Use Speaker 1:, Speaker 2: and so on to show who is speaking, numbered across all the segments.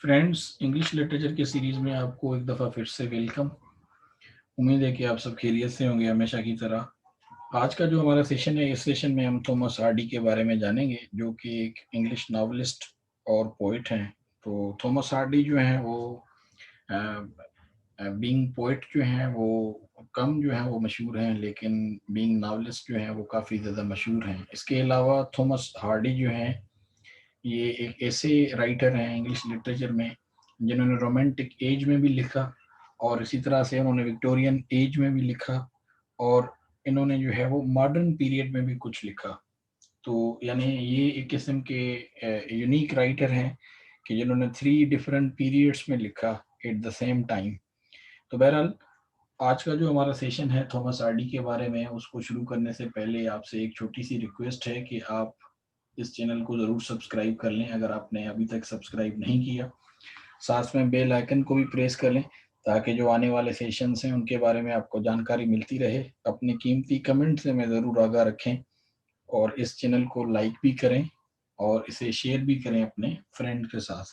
Speaker 1: Friends, English literature के series में आपको एक दफ़ा फिर से वेलकम। उम्मीद है कि आप सब खैरियत से होंगे हमेशा की तरह। आज का जो हमारा सेशन है, इस सेशन में हम थॉमस हार्डी के बारे में जानेंगे, जो कि एक इंग्लिश नॉवेलिस्ट और पोएट हैं। तो थॉमस हार्डी जो हैं वो बीइंग पोएट जो हैं वो कम जो हैं वो मशहूर हैं, लेकिन बीइंग नॉवेलिस्ट जो हैं वो काफ़ी ज़्यादा मशहूर हैं। इसके अलावा थॉमस हार्डी जो हैं ये एक ऐसे राइटर हैं इंग्लिश लिटरेचर में जिन्होंने रोमांटिक एज में भी लिखा, और इसी तरह से उन्होंने विक्टोरियन एज में भी लिखा, और इन्होंने जो है वो मॉडर्न पीरियड में भी कुछ लिखा। तो यानी ये एक किस्म के यूनिक राइटर हैं कि जिन्होंने 3 डिफरेंट पीरियड्स में लिखा एट द सेम टाइम। तो बहरहाल, आज का जो हमारा सेशन है थॉमस हार्डी के बारे में, उसको शुरू करने से पहले आपसे एक छोटी सी रिक्वेस्ट है कि आप इस चैनल को ज़रूर सब्सक्राइब कर लें अगर आपने अभी तक सब्सक्राइब नहीं किया। साथ में बेल आइकन को भी प्रेस कर लें ताकि जो आने वाले सेशंस हैं उनके बारे में आपको जानकारी मिलती रहे। अपने कीमती कमेंट से हमें ज़रूर आगाह रखें, और इस चैनल को लाइक भी करें और इसे शेयर भी करें अपने फ्रेंड के साथ।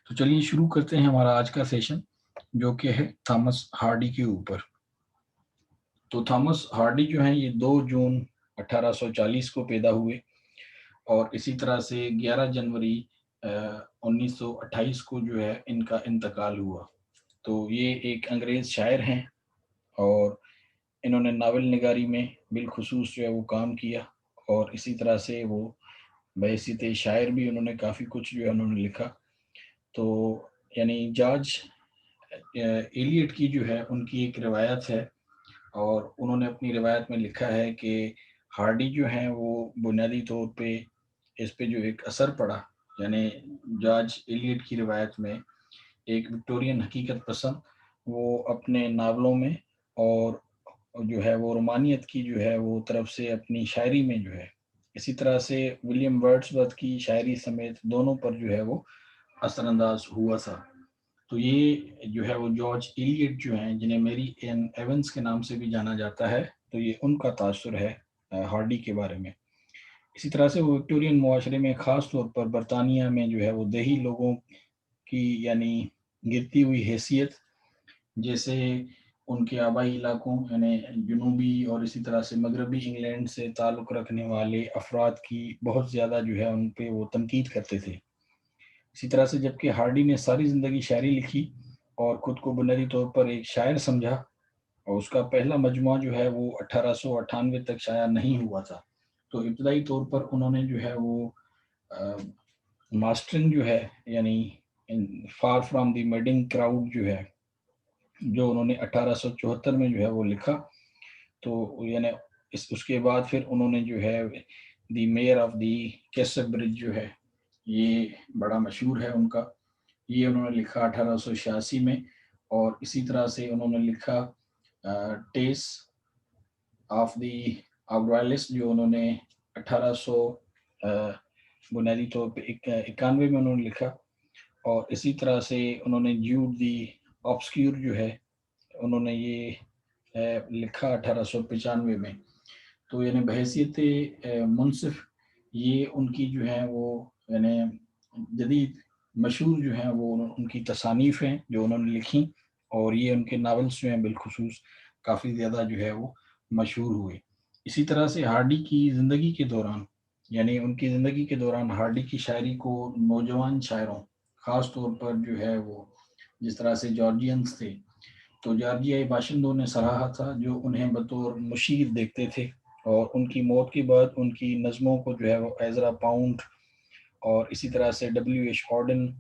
Speaker 1: तो चलिए शुरू करते हैं हमारा आज का सेशन, जो कि है थॉमस हार्डी के ऊपर। तो थॉमस हार्डी जो हैं ये 2 जून 1840 को पैदा हुए, और इसी तरह से 11 जनवरी 1928 को जो है इनका इंतकाल हुआ। तो ये एक अंग्रेज़ शायर हैं, और इन्होंने नावल निगारी में बिलखुसूस जो है वो काम किया, और इसी तरह से वो बहैसियत शायर भी उन्होंने काफ़ी कुछ जो है उन्होंने लिखा। तो यानी जॉर्ज एलियट की जो है उनकी एक रिवायत है, और उन्होंने अपनी रिवायत में लिखा है कि हार्डी जो हैं वो बुनियादी तौर पे इस पे जो एक असर पड़ा, यानी जॉर्ज एलियट की रिवायत में एक विक्टोरियन हकीकत पसंद वो अपने नावलों में, और जो है वो रोमानियत की जो है वो तरफ से अपनी शायरी में जो है, इसी तरह से विलियम वर्ड्सवर्थ की शायरी समेत दोनों पर जो है वो असरअंदाज हुआ था। तो ये जो है वो जॉर्ज एलियट जो हैं, जिन्हें मेरी एन एवंस के नाम से भी जाना जाता है, तो ये उनका तासुर है हार्डी के बारे में। इसी तरह से वो विक्टोरियन मुआशरे में ख़ास तौर पर बरतानिया में जो है वो देही लोगों की यानी गिरती हुई हैसियत, जैसे उनके आबाई इलाकों यानी जनूबी और इसी तरह से मगरबी इंग्लैंड से ताल्लुक़ रखने वाले अफराद की बहुत ज़्यादा जो है उन पे वो तनकीद करते थे। इसी तरह से जबकि हार्डी ने सारी ज़िंदगी शायरी लिखी और खुद को बुनियादी तौर पर एक शायर समझा, और उसका पहला मजमूआ जो है वो 1898 तक शाया नहीं हुआ था। तो इब्तदाई तौर पर उन्होंने जो है वो मास्टरिंग जो है, यानी फार फ्रॉम द मेडिंग क्राउड जो है, जो उन्होंने 1874 में जो है वो लिखा। तो यानी इस उसके बाद फिर उन्होंने जो है the mayor of the Casterbridge जो है, ये बड़ा मशहूर है उनका। ये उन्होंने लिखा 1886 में, और इसी तरह से उन्होंने लिखा टेस ऑफ द आउटरलिस्ट, जो उन्होंने 1800 बुनियादी तौर पे 91 में उन्होंने लिखा। और इसी तरह से उन्होंने ज्यूड दी ऑब्सक्यूर जो है उन्होंने ये लिखा 1895 में। तो यानी बहैसियत मुनसिफ ये उनकी जो है वो यानी जदीद मशहूर जो हैं वो उनकी तसानीफ़ हैं जो उन्होंने लिखी, और ये उनके नावल्स जो हैं बिलखुसूस काफ़ी ज़्यादा जो है वो मशहूर हुए। इसी तरह से हार्डी की ज़िंदगी के दौरान, यानी उनकी ज़िंदगी के दौरान हार्डी की शायरी को नौजवान शायरों, ख़ास तौर पर जो है वो जिस तरह से जॉर्जियंस थे, तो जॉर्जियाई बाशिंदों ने सराहा था, जो उन्हें बतौर मुशीर देखते थे, और उनकी मौत के बाद उनकी नज़मों को जो है वो एज़रा पाउंड और इसी तरह से डब्ल्यू.एच. ऑर्डन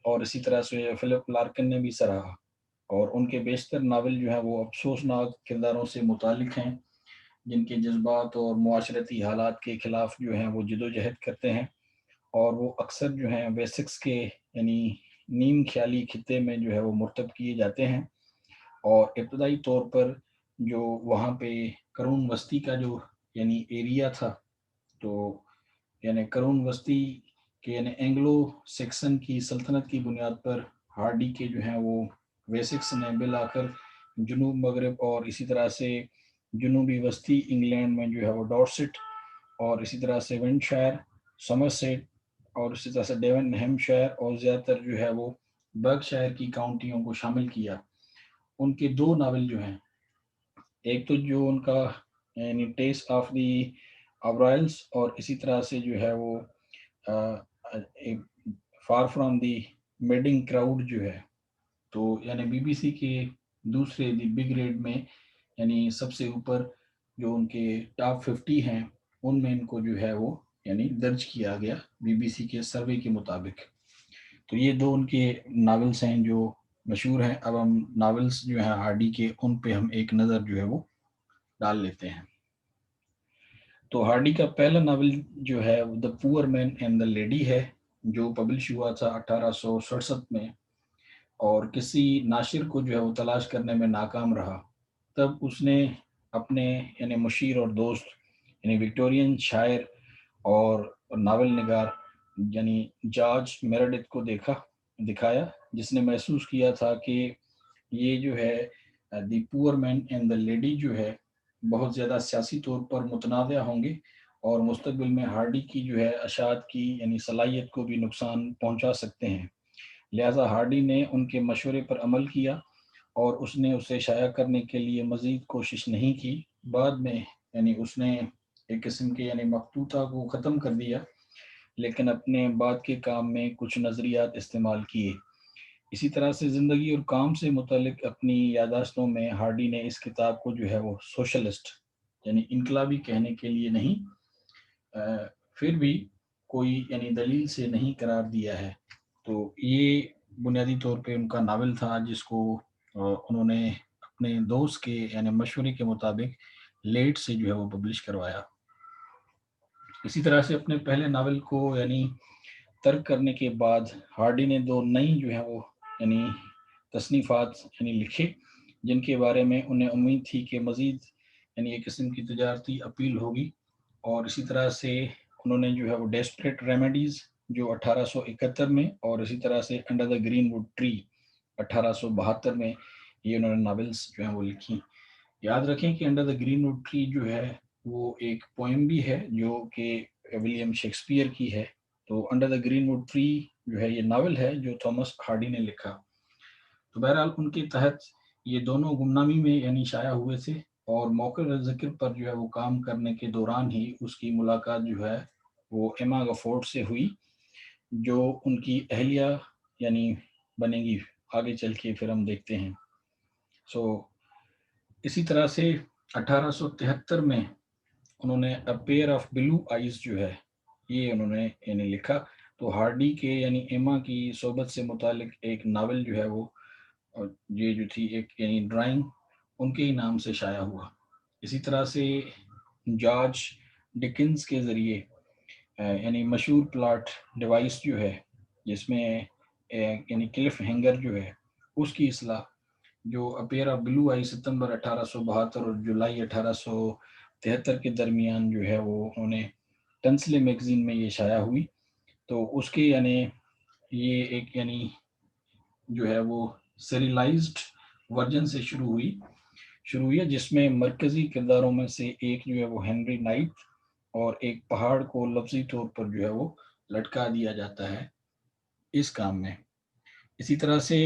Speaker 1: और इसी तरह से फिलिप लार्किन ने भी सराहा। और उनके बेशतर नावल जो हैं वो अफ़सोसनाक किरदारों से मुताल्लिक़ हैं, जिनके जज़्बात और मुआशरती हालात के ख़िलाफ़ जो हैं वो जदोजहद करते हैं, और वो अक्सर जो हैं वेसेक्स के यानी नीम ख़याली खित्ते में जो है वो मुर्तब किए जाते हैं। और इब्तदाई तौर पर जो वहाँ पे करून बस्ती का जो यानी एरिया था, तो यानी करून बस्ती के यानी एंग्लो सेक्सन की सल्तनत की बुनियाद पर हार्डी के जो हैं वो वेसेक्स ने बिल आकर जनूब मगरब और इसी तरह से जनूबी वस्ती इंग्लैंड में जो है वो डॉर्सेट और इसी तरह से विंडशायर, समरसेट और इसी तरह से डेवन हेम्पशायर और ज़्यादातर जो है वो बर्कशायर की काउंटियों को शामिल किया। उनके 2 नावल जो हैं, एक तो जो उनका यानी टेस्ट ऑफ द आबराइल्स, और इसी तरह से जो है वो एक फार फ्रॉम द मेडिंग क्राउड जो है, तो यानी बीबीसी के दूसरे द बिग रेड में, यानी सबसे ऊपर जो उनके टॉप 50 हैं उनमें इनको जो है वो यानी दर्ज किया गया बीबीसी के सर्वे के मुताबिक। तो ये 2 उनके नावल्स हैं जो मशहूर हैं। अब हम नावल्स जो हैं हार्डी के, उन पे हम एक नज़र जो है वो डाल लेते हैं। तो हार्डी का पहला नावल जो है the poor man and the lady है, जो पब्लिश हुआ था 1867 में, और किसी नाशिर को जो है वो तलाश करने में नाकाम रहा। तब उसने अपने यानी मुशीर और दोस्त यानी विक्टोरियन शायर और नावल निगार यानी जॉर्ज मेरेडिथ को दिखाया, जिसने महसूस किया था कि ये जो है the poor man and the lady जो है बहुत ज़्यादा सियासी तौर पर मुतनाज़ होंगे, और मुस्तकबिल में हार्डी की जो है अशात की यानी सलाहियत को भी नुकसान पहुंचा सकते हैं। लिहाजा हार्डी ने उनके मशवरे पर अमल किया और उसने उसे शाया करने के लिए मज़ीद कोशिश नहीं की। बाद में यानी उसने एक किस्म के यानी मखतूता को ख़त्म कर दिया, लेकिन अपने बाद के काम में कुछ नज़रियात इस्तेमाल किए। इसी तरह से ज़िंदगी और काम से मुतल्लिक अपनी याददाश्तों में हार्डी ने इस किताब को जो है वो सोशलिस्ट यानी इनकलाबी कहने के लिए नहीं, फिर भी कोई यानी दलील से नहीं करार दिया है। तो ये बुनियादी तौर पे उनका नावल था, जिसको उन्होंने अपने दोस्त के यानी मशवरे के मुताबिक लेट से जो है वो पब्लिश करवाया। इसी तरह से अपने पहले नावल को यानी तर्क करने के बाद हार्डी ने 2 नई जो है वो यानी तसनीफ़ात यानी लिखे, जिनके बारे में उन्हें उम्मीद थी कि मज़ीद यानी एक किस्म की तजारती अपील होगी। और इसी तरह से उन्होंने जो है वो डेस्परेट रेमेडीज़ जो 1871 में, और इसी तरह से अंडर द ग्रीनवुड ट्री 1872 में, ये उन्होंने नावल्स जो हैं वो लिखी। याद रखें कि अंडर द ग्रीनवुड ट्री जो है वो एक पोएम भी है जो कि विलियम शेक्सपियर की है। तो अंडर द ग्रीनवुड ट्री जो है ये नावल है जो थॉमस हार्डी ने लिखा। तो बहरहाल उनके तहत ये दोनों गुमनामी में यानी शाया हुए थे, और मौके ज़िक्र पर जो है वो काम करने के दौरान ही उसकी मुलाकात जो है वो एमा गफोर्ड से हुई, जो उनकी अहलिया यानी बनेगी आगे चल के, फिर हम देखते हैं। सो इसी तरह से 1873 में उन्होंने a pair of blue eyes जो है ये उन्होंने यानी लिखा। तो हार्डी के यानी एमा की सोबत से मुतालिक एक नावल जो है वो, और ये जो थी एक यानी ड्राइंग, उनके ही नाम से शाया हुआ। इसी तरह से जॉर्ज डिकिंस के ज़रिए यानी मशहूर प्लॉट डिवाइस जो है, जिसमें यानी क्लिफ हैंगर जो है उसकी इसलाह, जो अपेयर ऑफ ब्लू आई सितंबर 1872 और जुलाई 1873 के दरमियान जो है वो उन्होंने टंसले मैगजीन में ये शाया हुई। तो उसके यानी ये एक यानी जो है वो serialized वर्जन से शुरू हुई है, जिसमें मरकजी किरदारों में से एक जो है वो हेनरी नाइट, और एक पहाड़ को लफ्जी तौर पर जो है वो लटका दिया जाता है इस काम में। इसी तरह से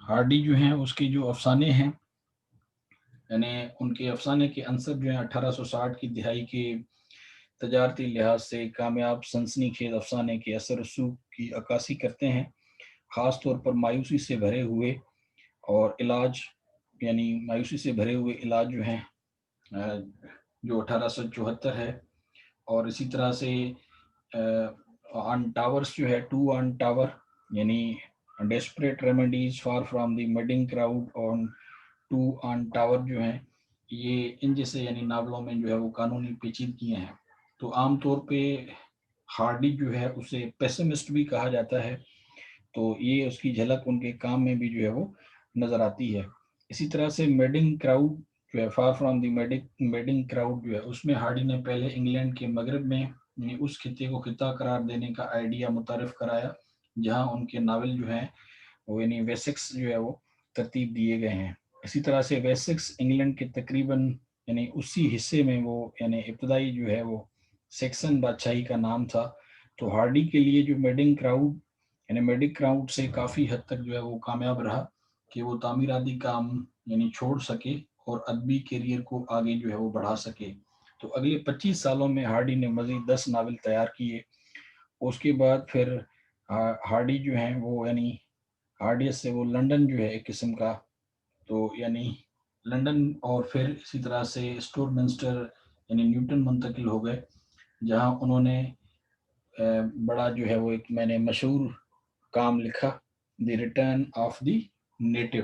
Speaker 1: हार्डी जो हैं उसके जो अफसाने हैं, यानी उनके अफसाने के अंसर जो हैं 1860 की दिहाई के तजारती लिहाज से कामयाब सनसनीखेज अफसाने के असर रसूख की अक्कासी करते हैं, ख़ास तौर पर मायूसी से भरे हुए और इलाज यानी मायूसी से भरे हुए इलाज जो हैं जो 1874 है। और इसी तरह से ऑन टावर्स जो है, टू ऑन टावर, यानी desperate remedies far from the madding crowd on two on tower जो है, ये इन जैसे यानी नावलों में जो है वो कानूनी पेचीदगियाँ हैं। तो आमतौर पे हार्डी जो है उसे पेसिमिस्ट भी कहा जाता है, तो ये उसकी झलक उनके काम में भी जो है वो नज़र आती है। इसी तरह से मेडिंग क्राउड जो है, फार फ्रॉम द मेडिंग क्राउड जो है, उसमें हार्डी ने पहले इंग्लैंड के मगरब में यानी उस खिते को खिता करार देने का आइडिया मुतारफ़ कराया, जहाँ उनके नावल जो हैं वो यानी वेसेक्स जो है वो तरतीब दिए गए हैं। इसी तरह से वेसेक्स इंग्लैंड के तकरीबन यानी उसी हिस्से में वो यानी इब्तदाई जो है वो सेक्सन बादशाही का नाम था। तो हार्डी के लिए जो मेडिंग क्राउड یعنی میڈک کراؤڈ سے کافی حد تک جو ہے وہ کامیاب رہا کہ وہ تعمیراتی کام یعنی چھوڑ سکے اور ادبی کیریئر کو آگے جو ہے وہ بڑھا سکے۔ تو اگلے 25 سالوں میں ہارڈی نے مزید 10 ناول تیار کیے۔ اس کے بعد پھر ہارڈی جو ہیں وہ یعنی ہارڈیس سے وہ لنڈن جو ہے ایک قسم کا، تو یعنی لنڈن اور پھر اسی طرح سے اسٹور منسٹر یعنی نیوٹن منتقل ہو گئے، جہاں انہوں نے بڑا جو ہے وہ ایک میں نے مشہور کام لکھا، the return of the native,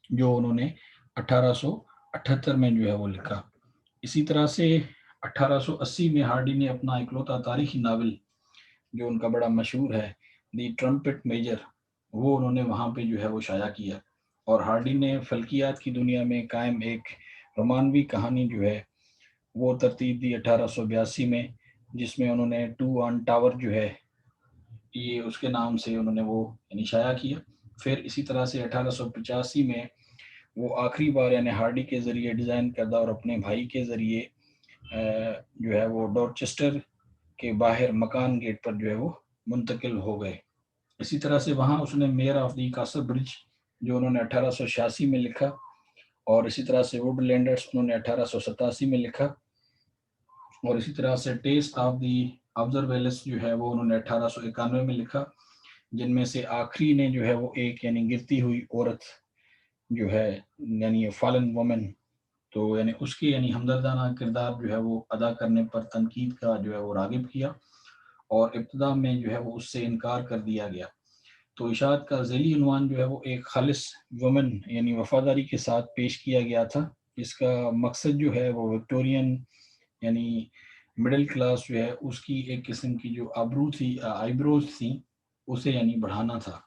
Speaker 1: جو انہوں نے 1878 میں جو ہے وہ لکھا۔ اسی طرح سے 1880 میں ہارڈی نے اپنا اکلوتا تاریخی ناول جو ان کا بڑا مشہور ہے، دی ٹرمپٹ میجر، وہ انہوں نے وہاں پہ جو ہے وہ شائع کیا۔ اور ہارڈی نے فلکیات کی دنیا میں قائم ایک رومانوی کہانی جو ہے وہ ترتیب دی 1882 میں، جس میں انہوں نے ٹو آن ٹاور جو ہے یہ اس کے نام سے انہوں نے وہ یعنی شائع کیا۔ پھر اسی طرح سے 1885 میں وہ آخری بار یعنی ہارڈی کے ذریعے ڈیزائن کردہ اور اپنے بھائی کے ذریعے جو ہے وہ ڈورچسٹر کے باہر مکان گیٹ پر جو ہے وہ منتقل ہو گئے۔ اسی طرح سے وہاں اس نے میئر آف دی کاسل برج جو انہوں نے 1886 میں لکھا، اور اسی طرح سے ووڈ لینڈرز انہوں نے 1887 میں لکھا، اور اسی طرح سے ٹیسٹ آف دی آبزرویلس جو ہے وہ انہوں نے 1891 میں لکھا، جن میں سے آخری نے جو ہے وہ ایک یعنی گرتی ہوئی عورت جو ہے یعنی فالن وومن، تو یعنی اس کی یعنی ہمدردانہ کردار جو ہے وہ ادا کرنے پر تنقید کا جو ہے وہ راغب کیا، اور ابتدا میں جو ہے وہ اس سے انکار کر دیا گیا۔ تو اشاعت کا ذیلی عنوان جو ہے وہ ایک خالص وومن یعنی وفاداری کے ساتھ پیش کیا گیا تھا۔ اس کا مقصد جو ہے وہ وکٹورین یعنی مڈل کلاس جو ہے اس کی ایک قسم کی جو آبرو تھی، آئیبروز تھیں، اسے یعنی بڑھانا تھا۔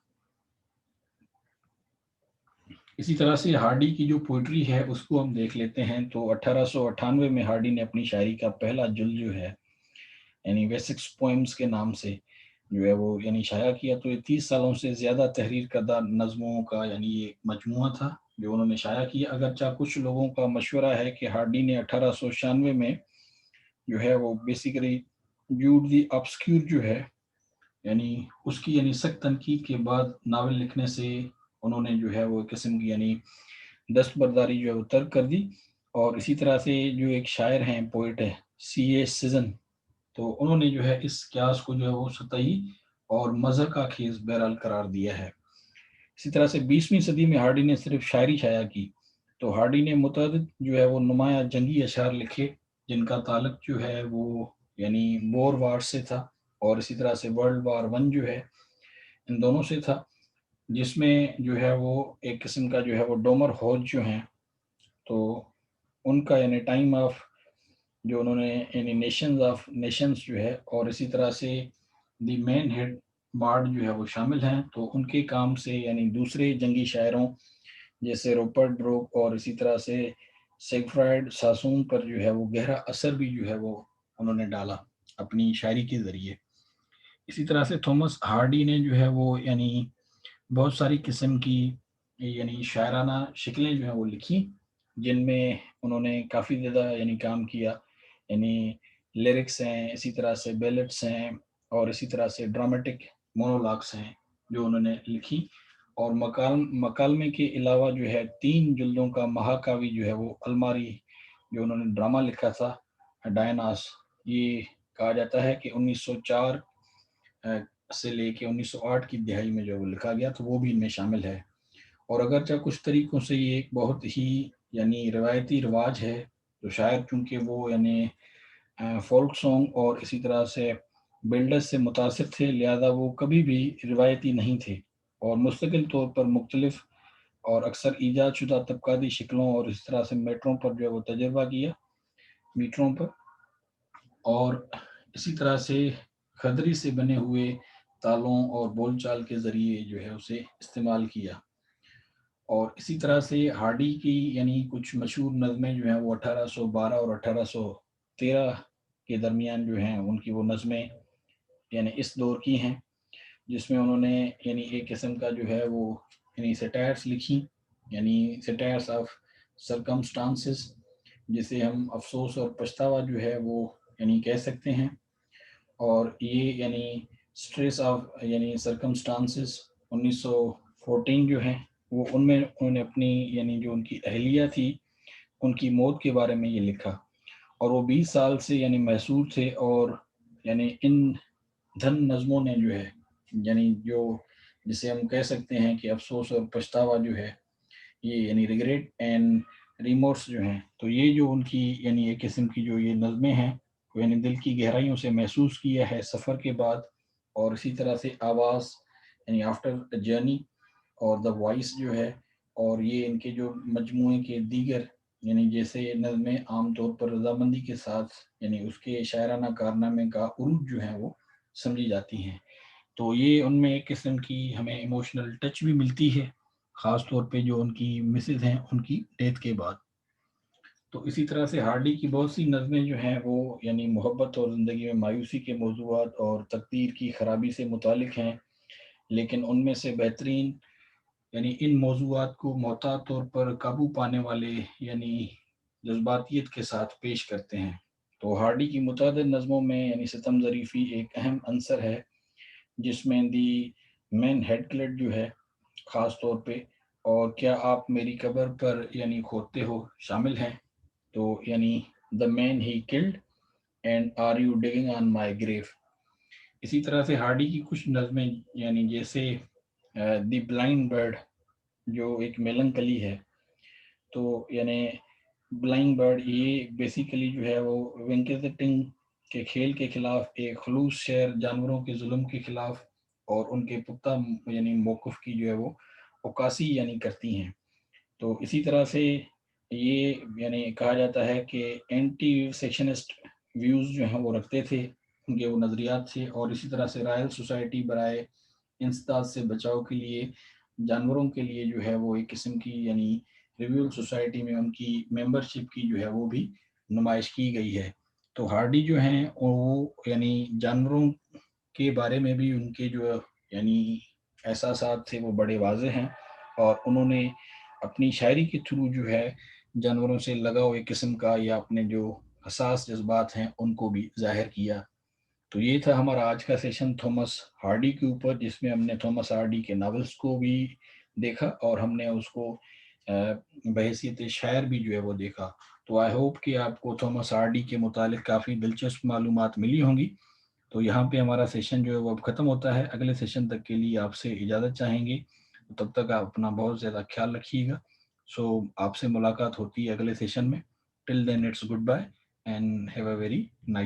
Speaker 1: اسی طرح سے ہارڈی کی جو پوئٹری ہے اس کو ہم دیکھ لیتے ہیں، تو 1898 میں ہارڈی نے اپنی شاعری کا پہلا جلد جو ہے یعنی ویسکس پوئمز کے نام سے جو ہے وہ یعنی شائع کیا۔ تو یہ 30 سالوں سے زیادہ تحریر کردہ نظموں کا یعنی یہ مجموعہ تھا جو انہوں نے شائع کیا۔ اگرچہ کچھ لوگوں کا مشورہ ہے کہ ہارڈی نے 1896 میں جو ہے وہ بیسیکلی جوڈ دی آبسکیور جو ہے یعنی اس کی یعنی سخت تنقید کے بعد ناول لکھنے سے انہوں نے جو ہے وہ قسم کی یعنی دستبرداری جو ہے وہ ترک کر دی۔ اور اسی طرح سے جو ایک شاعر ہیں، پوئٹ ہے سی اے سیزن، تو انہوں نے جو ہے اس قیاس کو جو ہے وہ سطحی اور مزہ کا خیز بہرحال قرار دیا ہے۔ اسی طرح سے 20ویں صدی میں ہارڈی نے صرف شاعری شائع کی، تو ہارڈی نے متعدد جو ہے وہ نمایاں جنگی اشعار لکھے، جن کا تعلق جو ہے وہ یعنی بور وار سے تھا، اور اسی طرح سے ورلڈ وار ون جو ہے ان دونوں سے تھا، جس میں جو ہے وہ ایک قسم کا جو ہے وہ ڈومر ہوج جو ہیں، تو ان کا یعنی ٹائم آف جو انہوں نے یعنی نیشنز آف نیشنز جو ہے، اور اسی طرح سے دی مین ہیڈ بارڈ جو ہے وہ شامل ہیں۔ تو ان کے کام سے یعنی دوسرے جنگی شاعروں جیسے روپرٹ بروک اور اسی طرح سے سیگفرائڈ ساسون پر جو ہے وہ گہرا اثر بھی جو ہے وہ انہوں نے ڈالا اپنی شاعری کے ذریعے۔ اسی طرح سے تھامس ہارڈی نے جو ہے وہ یعنی بہت ساری قسم کی یعنی شاعرانہ شکلیں جو ہیں وہ لکھی، جن میں انہوں نے کافی زیادہ یعنی کام کیا، یعنی لیرکس ہیں، اسی طرح سے بیلٹس ہیں، اور اسی طرح سے ڈرامیٹک مونولاگس ہیں جو انہوں نے لکھی۔ اور مکالمے کے علاوہ جو ہے 3 جلدوں کا مہاکاوی جو ہے وہ الماری جو انہوں نے ڈرامہ لکھا تھا ڈائناس، یہ کہا جاتا ہے کہ 1904 سے لے کے 1908 کی دہائی میں جو وہ لکھا گیا، تو وہ بھی ان میں شامل ہے۔ اور اگرچہ کچھ طریقوں سے یہ ایک بہت ہی یعنی روایتی رواج ہے، تو شاعر چونکہ وہ یعنی فولک سانگ اور اسی طرح سے بلڈرز سے متاثر تھے، لہذا وہ کبھی بھی روایتی نہیں تھے، اور مستقل طور پر مختلف اور اکثر ایجاد شدہ طبقاتی شکلوں اور اس طرح سے میٹروں پر جو ہے وہ تجربہ کیا، میٹروں پر، اور اسی طرح سے کھدری سے بنے ہوئے تالوں اور بول چال کے ذریعے جو ہے اسے استعمال کیا۔ اور اسی طرح سے ہارڈی کی یعنی کچھ مشہور نظمیں جو ہیں وہ 1812 اور 1813 کے درمیان جو ہیں ان کی وہ نظمیں یعنی اس دور کی ہیں، جس میں انہوں نے یعنی ایک قسم کا جو ہے وہ یعنی سیٹائرس لکھی، یعنی سیٹائرس آف سرکمسٹانسز، جسے ہم افسوس اور پچھتاوا جو ہے وہ یعنی کہہ سکتے ہیں۔ اور یہ یعنی اسٹریس آف یعنی سرکمسٹانسز 1914 جو ہیں وہ ان میں انہوں نے اپنی یعنی جو ان کی اہلیہ تھی ان کی موت کے بارے میں یہ لکھا، اور وہ 20 سال سے یعنی محصور تھے، اور یعنی ان دھن نظموں نے جو ہے یعنی جو جسے ہم کہہ سکتے ہیں کہ افسوس اور پچھتاوا جو ہے، یہ یعنی ریگریٹ اینڈ ریمورس جو ہیں، تو یہ جو ان کی یعنی ایک قسم کی جو یہ نظمیں ہیں وہ یعنی دل کی گہرائیوں سے محسوس کیا ہے سفر کے بعد، اور اسی طرح سے آواز یعنی آفٹر جرنی اور دا وائس جو ہے، اور یہ ان کے جو مجموعے کے دیگر یعنی جیسے نظمیں عام طور پر رضامندی کے ساتھ یعنی اس کے شاعرانہ کارنامے کا عروج جو ہے وہ سمجھی جاتی ہیں، تو یہ ان میں ایک قسم کی ہمیں ایموشنل ٹچ بھی ملتی ہے، خاص طور پہ جو ان کی مسز ہیں ان کی ڈیتھ کے بعد۔ تو اسی طرح سے ہارڈی کی بہت سی نظمیں جو ہیں وہ یعنی محبت اور زندگی میں مایوسی کے موضوعات اور تقدیر کی خرابی سے متعلق ہیں، لیکن ان میں سے بہترین یعنی ان موضوعات کو محتاط طور پر قابو پانے والے یعنی جذباتیت کے ساتھ پیش کرتے ہیں۔ تو ہارڈی کی متعدد نظموں میں یعنی ستم ظریفی ایک اہم عنصر ہے، جس میں دی مین ہیڈ کلٹ جو ہے خاص طور پہ، اور کیا آپ میری قبر پر یعنی کھودتے ہو شامل ہیں، تو یعنی the man he killed and are you digging on my grave. اسی طرح سے ہارڈی کی کچھ نظمیں یعنی جیسے دی بلائنڈ برڈ جو ایک میلنکلی ہے، تو یعنی بلائنڈ برڈ یہ بیسیکلی جو ہے وہ ونکزٹنگ کے کھیل کے خلاف ایک خلوص شعر، جانوروں کے ظلم کے خلاف اور ان کے پختہ یعنی موقف کی جو ہے وہ عکاسی یعنی کرتی ہیں۔ تو اسی طرح سے یہ یعنی کہا جاتا ہے کہ اینٹی سیکشنسٹ ویوز جو ہیں وہ رکھتے تھے، ان کے وہ نظریات تھے، اور اسی طرح سے رائل سوسائٹی برائے انسداد سے بچاؤ کے لیے جانوروں کے لیے جو ہے وہ ایک قسم کی یعنی ریویول سوسائٹی میں ان کی ممبرشپ کی جو ہے وہ بھی نمائش کی گئی ہے۔ تو ہارڈی جو ہیں وہ یعنی جانوروں کے بارے میں بھی ان کے جو یعنی احساسات تھے وہ بڑے واضح ہیں، اور انہوں نے اپنی شاعری کے تھرو جو ہے جانوروں سے لگاؤ ایک قسم کا یا اپنے جو حساس جذبات ہیں ان کو بھی ظاہر کیا۔ تو یہ تھا ہمارا آج کا سیشن تھامس ہارڈی کے اوپر، جس میں ہم نے تھامس ہارڈی کے ناولس کو بھی دیکھا، اور ہم نے اس کو بحیثیت شاعر بھی جو ہے وہ دیکھا۔ تو آئی ہوپ کہ آپ کو تھامس ہارڈی کے متعلق کافی دلچسپ معلومات ملی ہوں گی۔ تو یہاں پہ ہمارا سیشن جو ہے وہ اب ختم ہوتا ہے، اگلے سیشن تک کے لیے آپ سے اجازت چاہیں گے، تب تک آپ اپنا بہت زیادہ خیال رکھیے گا۔ سو آپ سے ملاقات ہوتی ہے اگلے سیشن میں۔ Till then it's goodbye and have a very nice